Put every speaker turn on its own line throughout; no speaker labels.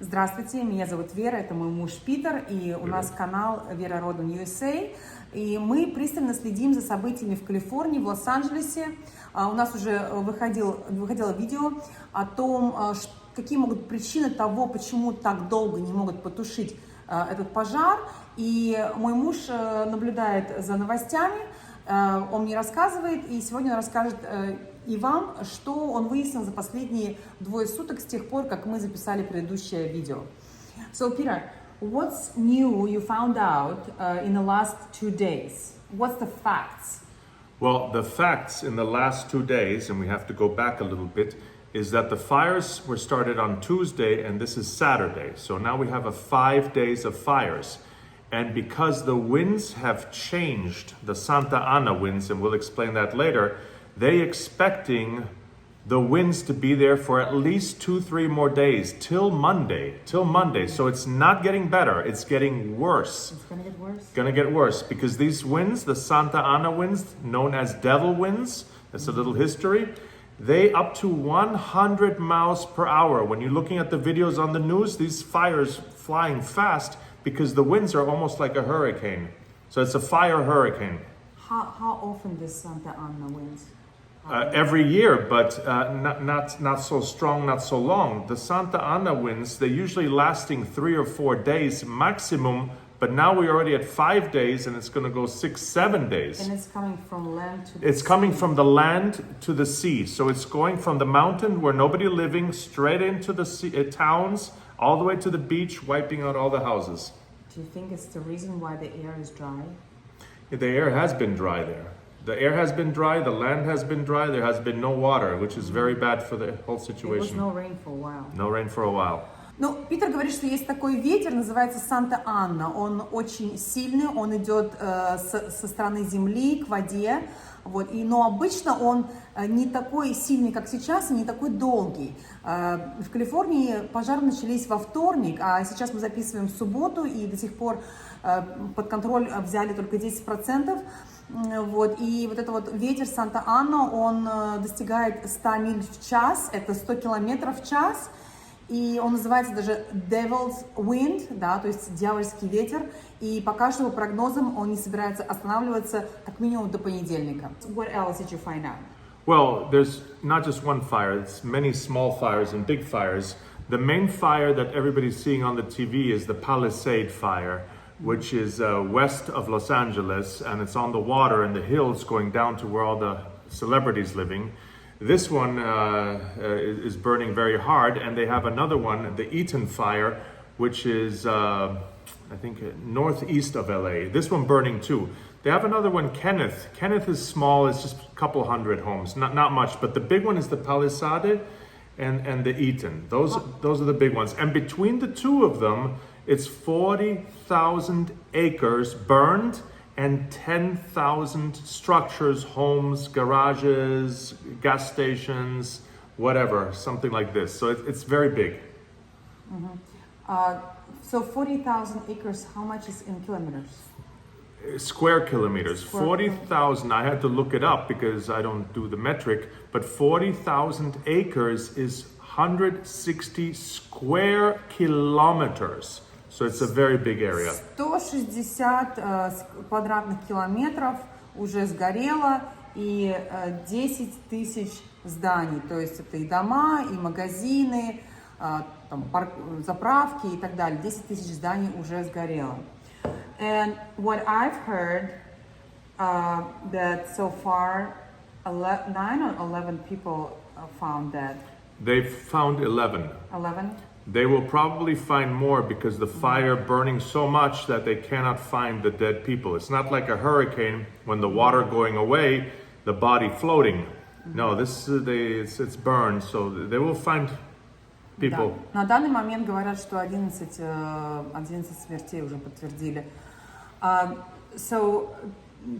Здравствуйте, меня зовут Вера, это мой муж Питер, и у нас канал Вера Родом USA. И мы пристально следим за событиями в Калифорнии, в Лос-Анджелесе. У нас уже выходило видео о том, какие могут быть причины того, почему так долго не могут потушить этот пожар. И мой муж наблюдает за новостями, он мне рассказывает, и сегодня он расскажет и вам, что он выяснил за последние 2 суток с тех пор, как мы записали предыдущее видео. So, Peter, what's new you found out in the last 2 days? What's the facts?
Well, the facts in the last 2 days, and we have to go back a little bit, is that the fires were started on Tuesday and this is Saturday. So now we have 5 days of fires. And because the winds have changed, the Santa Ana winds, and we'll explain that later, they're expecting the winds to be there for at least 2-3 more days till Monday. So it's not getting better, it's getting worse.
It's gonna get worse?
Gonna get worse because these winds, the Santa Ana winds, known as devil winds, that's a little history, they up to 100 miles per hour. When you're looking at the videos on the news, these fires flying fast because the winds are almost like a hurricane. So it's a fire hurricane.
How often does Santa Ana winds?
Every year, but not so strong, not so long. The Santa Ana winds, they're usually lasting 3 or 4 days maximum, but now we're already at 5 days and it's going to go 6-7 days.
And it's coming from land to the
It's coming from the land to the sea. So it's going from the mountain where nobody living straight into the sea, towns, all the way to the beach, wiping out all the houses.
Do you think it's the reason why the air is dry?
The air has been dry there. The air has been dry, the land has been dry, there has been no water, which is very bad for the whole situation.
There was no rain for a while.
No rain for a while.
Ну, Питер говорит, что есть такой ветер, называется Санта-Анна. Он очень сильный, он идет со стороны земли к воде. Вот, но обычно он не такой сильный, как сейчас, и не такой долгий. В Калифорнии пожары начались во вторник, а сейчас мы записываем в субботу, и до сих пор под контроль взяли только 10%. Вот, и вот это вот ветер Санта-Анна, он достигает 100 миль в час, это 100 километров в час, и он называется даже Devil's Wind, да, то есть дьявольский ветер, и пока что по прогнозам он не собирается останавливаться как минимум до понедельника. What else did you find out?
Well, there's not just one fire, it's many small fires and big fires. The main fire that everybody's seeing on the TV is the Palisade fire, which is west of Los Angeles, and it's on the water in the hills going down to where all the celebrities living. This one is burning very hard, and they have another one, the Eaton fire, which is, I think, northeast of LA. This one burning too. They have another one, Kenneth. Kenneth is small, it's just a couple hundred homes, not much, but the big one is the Palisade and the Eaton. Those are the big ones. And between the two of them, it's 40,000 acres burned and 10,000 structures, homes, garages, gas stations, whatever, something like this. So it's very big.
Mm-hmm. So 40,000 acres, how much is in kilometers?
Square kilometers. 40,000, I had to look it up because I don't do the metric, but 40,000 acres is 160 square kilometers. So it's a very big area.
160 квадратных километров уже сгорело, и 10 тысяч зданий. То есть это и дома, и магазины, там, заправки и так далее. 10 тысяч зданий уже сгорело. And what I've heard, that so far 9 or 11 people found dead.
They've found 11.
11?
They will probably find more because the fire burning so much that they cannot find the dead people. It's not like a hurricane when the water going away, the body floating. No, it's burned, so they will find people.
Да. На данный момент говорят, что 11 смертей уже подтвердили. So,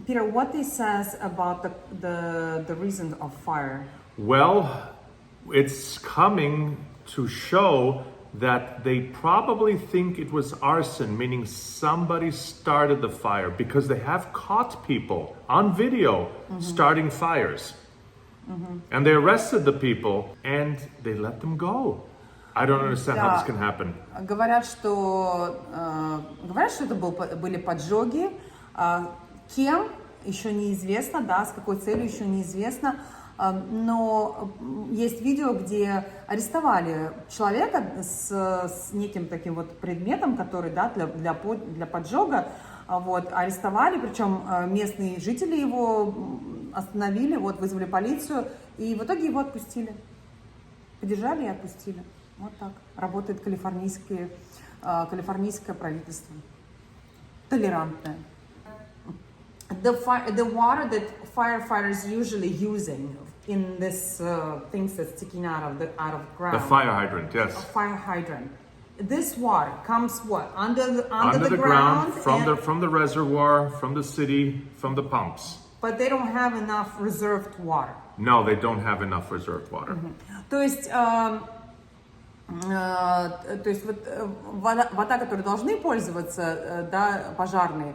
Peter, what this says about the reason of fire?
Well, it's coming to show that they probably think it was arson, meaning somebody started the fire, because they have caught people on video starting fires. And they arrested the people and they let them go. I don't understand how this can happen.
Говорят, что это были поджоги. Кем, еще неизвестно, да, с какой целью, еще неизвестно. Но есть видео, где арестовали человека с неким таким вот предметом, который, да, для поджога, вот, арестовали, причем местные жители его остановили, вот, вызвали полицию, и в итоге его отпустили. Подержали и отпустили. Вот так работает калифорнийское правительство. Толерантное. The water that firefighters usually using in this things that's sticking out of the ground.
The fire hydrant, yes.
A fire hydrant. This water comes what? Under the
ground
and,
from the reservoir, from the city, from the pumps.
But they don't have enough reserved water.
No, they don't have enough reserved water.
То есть вот вода, которой должны пользоваться, да, пожарные,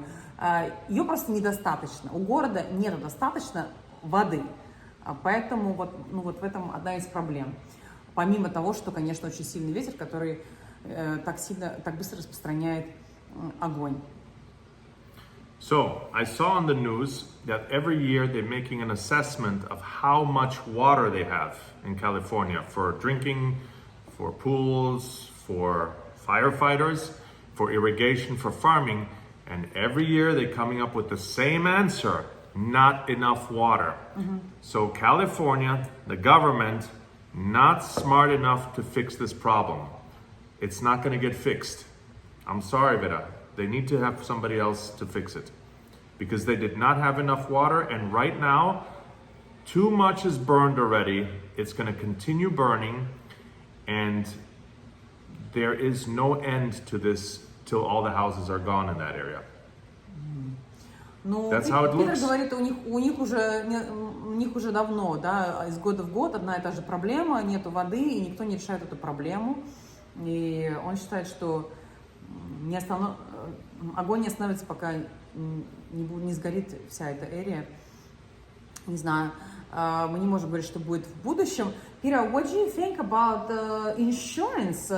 ее просто недостаточно. У города нет достаточно воды. Поэтому вот в этом одна из проблем. Помимо того, что, конечно, очень сильный ветер, который так быстро распространяет огонь.
So, I saw on the news that every year they're making an assessment of how much water they have in California for drinking, for pools, for firefighters, for irrigation, for farming. And every year they're coming up with the same answer, not enough water. So California, the government, not smart enough to fix this problem. It's not going to get fixed. I'm sorry, Vida. They need to have somebody else to fix it. Because they did not have enough water, and right now, too much is burned already. It's going to continue burning, and there is no end to this till all the houses are gone in that area.
Ну,
That's how it
Питер
looks.
говорит, у них уже давно, да, из года в год одна и та же проблема, нету воды, и никто не решает эту проблему. И он считает, что огонь не остановится, пока не сгорит вся эта area. Не знаю, мы не можем говорить, что будет в будущем. Peter, what do you think about the insurance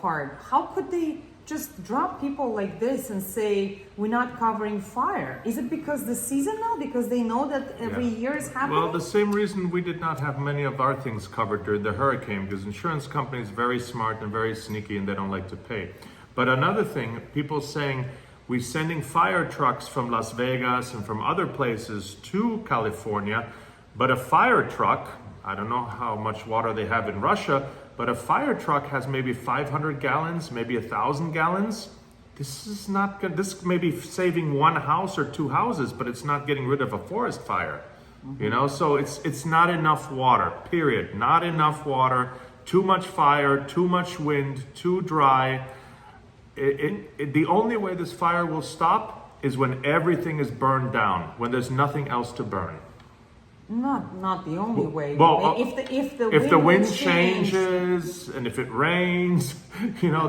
part? How could they just drop people like this and say, we're not covering fire? Is it because the season now? Because they know that every year is happening?
Well, the same reason we did not have many of our things covered during the hurricane, because insurance companies are very smart and very sneaky and they don't like to pay. But another thing, people saying, we're sending fire trucks from Las Vegas and from other places to California, but a fire truck, I don't know how much water they have in Russia, but a fire truck has maybe 500 gallons, maybe 1,000 gallons. This is not good. This may be saving one house or two houses, but it's not getting rid of a forest fire. You know, so it's not enough water, period. Not enough water, too much fire, too much wind, too dry. The only way this fire will stop is when everything is burned down, when there's nothing else to burn.
Not the only way.
Well,
if
the wind changes and if it rains, you know,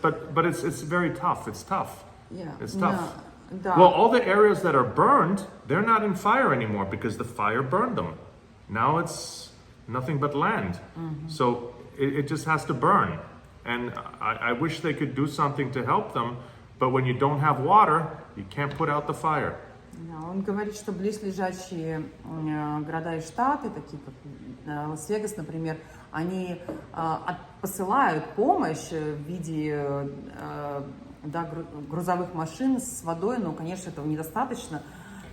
but it's very tough. It's tough.
Yeah,
it's tough.
Да.
Well, all the areas that are burned, they're not in fire anymore because the fire burned them. Now it's nothing but land. So it just has to burn. And I wish they could do something to help them, but when you don't have water, you can't put out the fire.
Он говорит, что близлежащие города и штаты, такие как Лас-Вегас, например, они посылают помощь в виде грузовых машин с водой, но, конечно, этого недостаточно.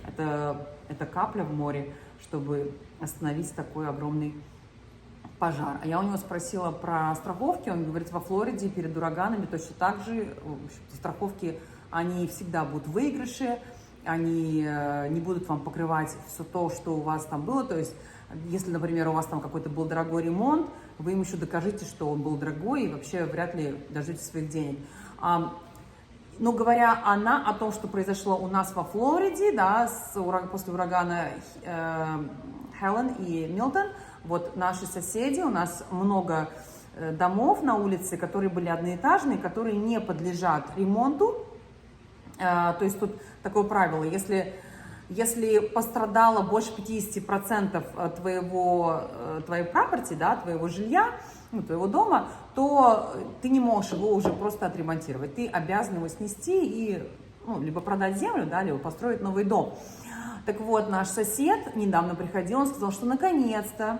Это капля в море, чтобы остановить такой огромный пожар. А я у него спросила про страховки, он говорит, во Флориде перед ураганами точно так же, страховки, они всегда будут в выигрыше, они не будут вам покрывать все то, что у вас там было, то есть, если, например, у вас там какой-то был дорогой ремонт, вы им еще докажите, что он был дорогой, и вообще вряд ли дождетесь своих денег. Но говоря о том, что произошло у нас во Флориде, да, после урагана Хелен и Милтон, вот наши соседи, у нас много домов на улице, которые были одноэтажные, которые не подлежат ремонту. То есть тут такое правило, если пострадало больше 50% твоей property, да, твоего жилья, твоего дома, то ты не можешь его уже просто отремонтировать. Ты обязан его снести и либо продать землю, да, либо построить новый дом. Так вот, наш сосед недавно приходил, он сказал, что наконец-то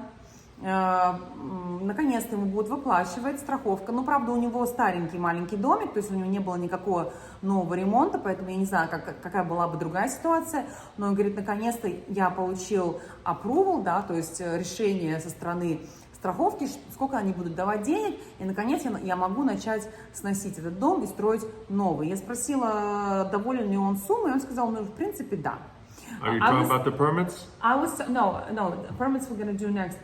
ему будут выплачивать страховка. Ну, правда, у него старенький маленький домик, то есть у него не было никакого нового ремонта, поэтому я не знаю, какая была бы другая ситуация. Но он говорит, наконец-то я получил approval, да, то есть решение со стороны страховки, сколько они будут давать денег, и наконец я могу начать сносить этот дом и строить новый. Я спросила, доволен ли он суммой, и он сказал, в принципе, да.
Are you talking about the permits?
No, the permits we're going to do next.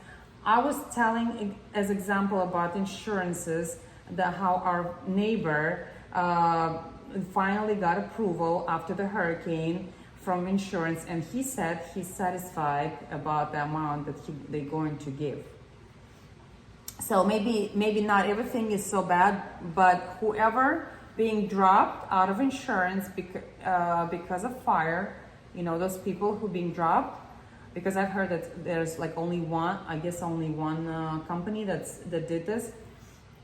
I was telling as example about insurances, how our neighbor finally got approval after the hurricane from insurance, and he said he's satisfied about the amount that they're going to give. So maybe not everything is so bad, but whoever being dropped out of insurance because of fire, those people who being dropped, because I've heard that there's like only one company that did this.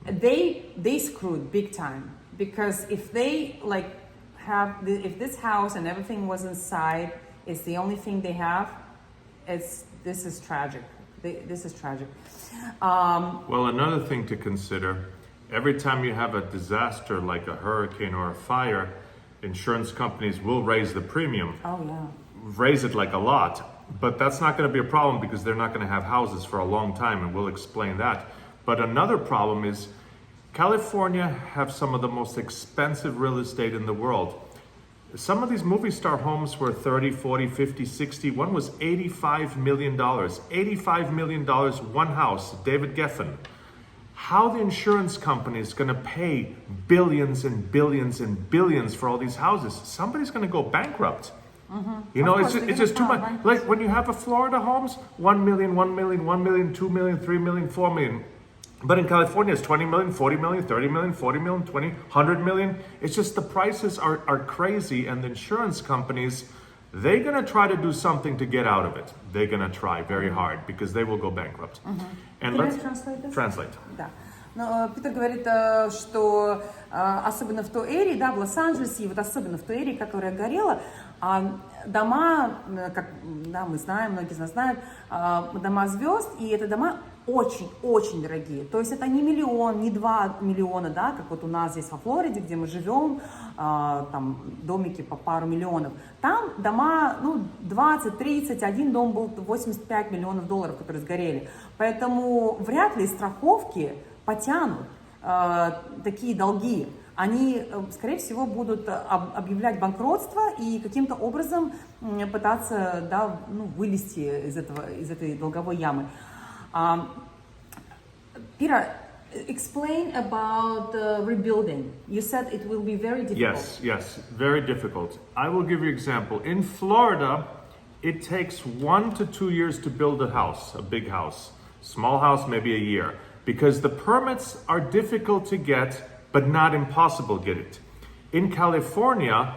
They screwed big time, because if they if this house and everything was inside, it's the only thing they have. This is tragic. This is tragic.
Well, another thing to consider, every time you have a disaster like a hurricane or a fire, insurance companies will raise the premium.
Oh, yeah.
Raise it like a lot. But that's not going to be a problem, because they're not going to have houses for a long time, and we'll explain that. But another problem is California have some of the most expensive real estate in the world. Some of these movie star homes were 30, 40, 50, 60. One was $85 million. $85 million, one house, David Geffen. How the insurance company is going to pay billions and billions and billions for all these houses? Somebody's going to go bankrupt.
Mm-hmm.
It's just too much. Like when you have a Florida homes, 1 million, 1 million, 1 million, 2 million, 3 million, 4 million. But in California, it's 20 million, 40 million, 30 million, 40 million, 20, 100 million. It's just the prices are crazy, and the insurance companies, they're going to try to do something to get out of it. They're going to try very hard, because they will go bankrupt. And
Can
let's
I translate this?
Translate.
Да. Но Питер говорит, что особенно в той эре, да, в Лос-Анджелесе, и вот особенно в той эре, которая горела, дома, как да, мы знаем, многие из нас знают, дома звезд, и это дома очень-очень дорогие. То есть это не миллион, не 2 миллиона, да, как вот у нас здесь во Флориде, где мы живем, там домики по пару миллионов. Там дома, 20, 30, один дом был 85 миллионов долларов, которые сгорели. Поэтому вряд ли страховки потянут такие долги. Они, скорее всего, будут объявлять банкротство и каким-то образом пытаться, да, вылезти из этой долговой ямы. Peter, explain about rebuilding. You said it will be very difficult.
Yes, very difficult. I will give you an example. In Florida, it takes 1 to 2 years to build a house, a big house. Small house, maybe a year. Because the permits are difficult to get, but not impossible to get it. In California,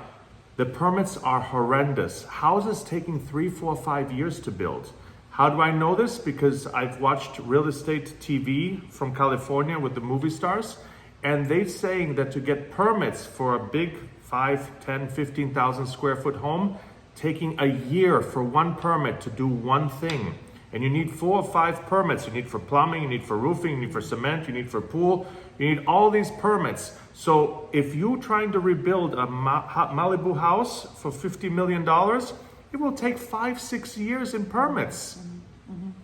the permits are horrendous. Houses taking 3, 4, 5 years to build. How do I know this? Because I've watched real estate TV from California with the movie stars, and they're saying that to get permits for a big 5, 10, 15,000 square foot home, taking a year for one permit to do one thing. And you need 4 or 5 permits. You need for plumbing, you need for roofing, you need for cement, you need for pool. You need all these permits. So if you're trying to rebuild a Malibu house for $50 million, it will take 5, 6 years in permits.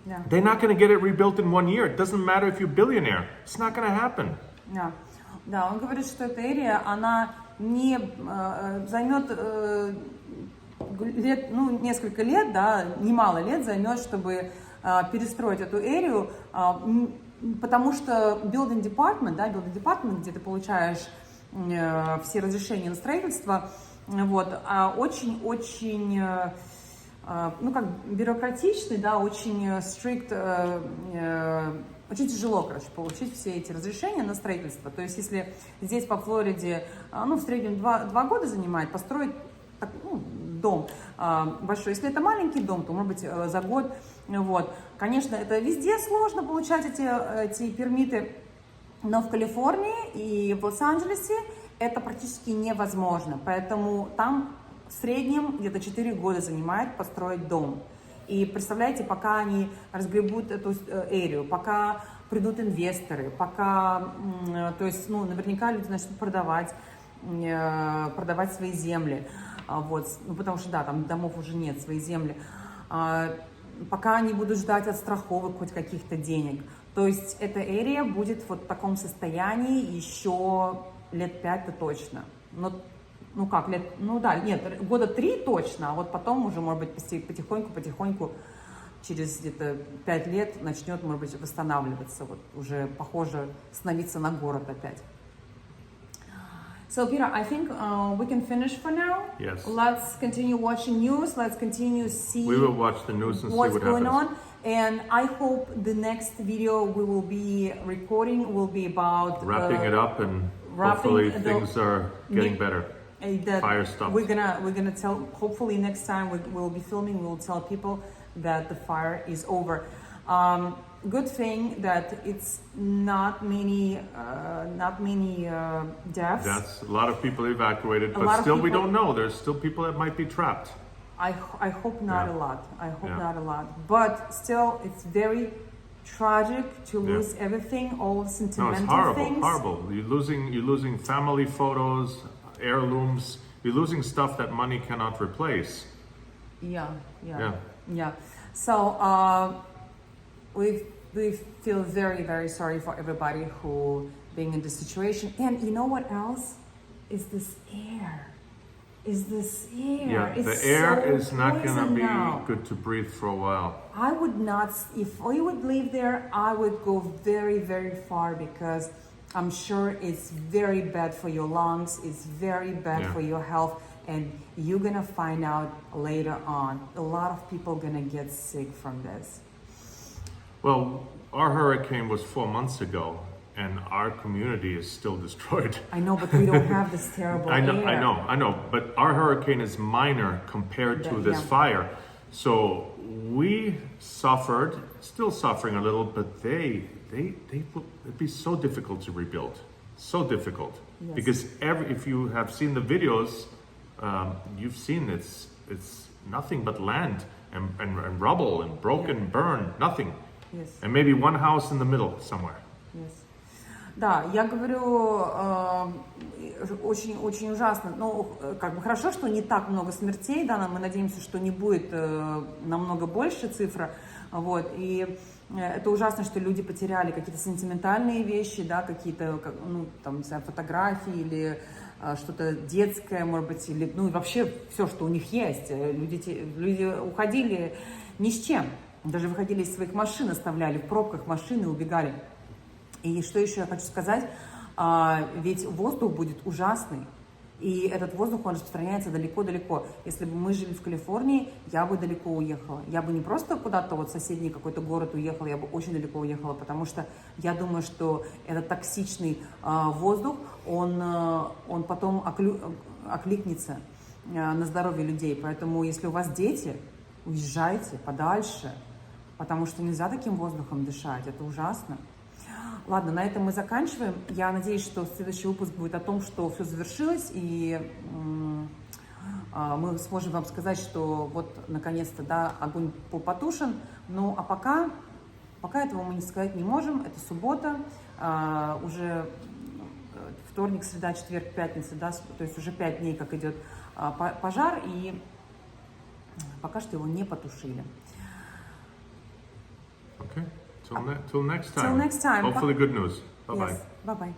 Yeah.
They're not going to get it rebuilt in 1 year. It doesn't matter if you're a billionaire. It's not going to happen.
Yeah. Да, он говорит, что эта эрия, она не займет несколько лет, да, немало лет займет, чтобы перестроить эту эрию, потому что building department, где ты получаешь все разрешения на строительство, вот, очень-очень, бюрократичный, да, очень strict, очень тяжело, получить все эти разрешения на строительство. То есть, если здесь по Флориде, в среднем 2 года занимает построить дом большой. Если это маленький дом, то, может быть, за год. Вот. Конечно, это везде сложно получать эти пермиты, но в Калифорнии и в Лос-Анджелесе это практически невозможно. Поэтому там в среднем где-то 4 года занимает построить дом. И представляете, пока они разгребут эту эрию, пока придут инвесторы, пока, то есть, ну, наверняка люди начнут продавать свои земли, вот, ну, потому что, да, там домов уже нет, свои земли, пока они будут ждать от страховок хоть каких-то денег. То есть эта эрия будет вот в таком состоянии еще лет 5-то точно. Но, ну как, нет, года 3 точно, а вот потом уже, может быть, потихоньку, через где-то 5 лет начнет, может быть, восстанавливаться, вот уже похоже становиться на город опять. So, Peter, I think we can finish for now.
Yes.
Let's continue watching news. Let's continue see
We will watch the news and see
what's
what
going
happens.
on. And I hope the next video we will be recording will be about
Wrapping it up, and
wrapping
hopefully
the-
things are getting better.
that
Fire stopped.
we're gonna tell. Hopefully, next time we'll be filming, we'll tell people that the fire is over. Good thing that it's not many deaths.
That's a lot of people evacuated,
A lot
but
of
still we
people-
don't know. There's still people that might be trapped.
I hope not
Yeah.
a lot. I hope
Yeah.
not a lot. But still, it's very tragic to
Yeah.
lose everything, all the
No,
sentimental
it's horrible,
things.
horrible. You're losing family photos, heirlooms. You're losing stuff that money cannot replace.
Yeah.
Yeah.
So we feel very, very sorry for everybody who being in this situation. And you know what else? Is this air.
Yeah,
It's
the air
so
is not going to
poison
be
now.
good to breathe for a while.
I would not, if we would live there, I would go very, very far because I'm sure it's very bad for your lungs, it's very bad
Yeah.
for your health, and you're gonna find out later on. A lot of people gonna get sick from this.
Well, our hurricane was 4 months ago, and our community is still destroyed.
I know, but we don't have this terrible
I
air.
know. But our hurricane is minor compared to this
Yeah.
fire. So we suffered, still suffering a little, but it'd be so difficult to rebuild. So difficult.
Yes.
Because if you have seen the videos, you've seen it's nothing but land and rubble and broken, burned, nothing.
Yes.
And maybe one house in the middle somewhere.
Yes. Да, я говорю, очень ужасно. Ну, как бы хорошо, что не так много смертей, да, мы надеемся, что не будет намного больше цифра, вот, и это ужасно, что люди потеряли какие-то сентиментальные вещи, да, какие-то, ну, там, не знаю, фотографии или что-то детское, может быть, или, ну, и вообще все, что у них есть. Люди уходили ни с чем, даже выходили из своих машин, оставляли в пробках машины и убегали. И что еще я хочу сказать, ведь воздух будет ужасный, и этот воздух, он распространяется далеко-далеко. Если бы мы жили в Калифорнии, я бы далеко уехала. Я бы не просто куда-то вот в соседний какой-то город уехала, я бы очень далеко уехала, потому что я думаю, что этот токсичный воздух, он потом окликнется на здоровье людей. Поэтому если у вас дети, уезжайте подальше, потому что нельзя таким воздухом дышать, это ужасно. Ладно, на этом мы заканчиваем. Я надеюсь, что следующий выпуск будет о том, что все завершилось, и мы сможем вам сказать, что вот, наконец-то, да, огонь был потушен. Ну, а пока этого мы не сказать не можем. Это суббота, уже вторник, среда, четверг, пятница, да, то есть уже 5 дней, как идет пожар, и пока что его не потушили.
Okay. Till next time.
Till next time.
Hopefully good news. Bye-bye.
Yes. Bye-bye.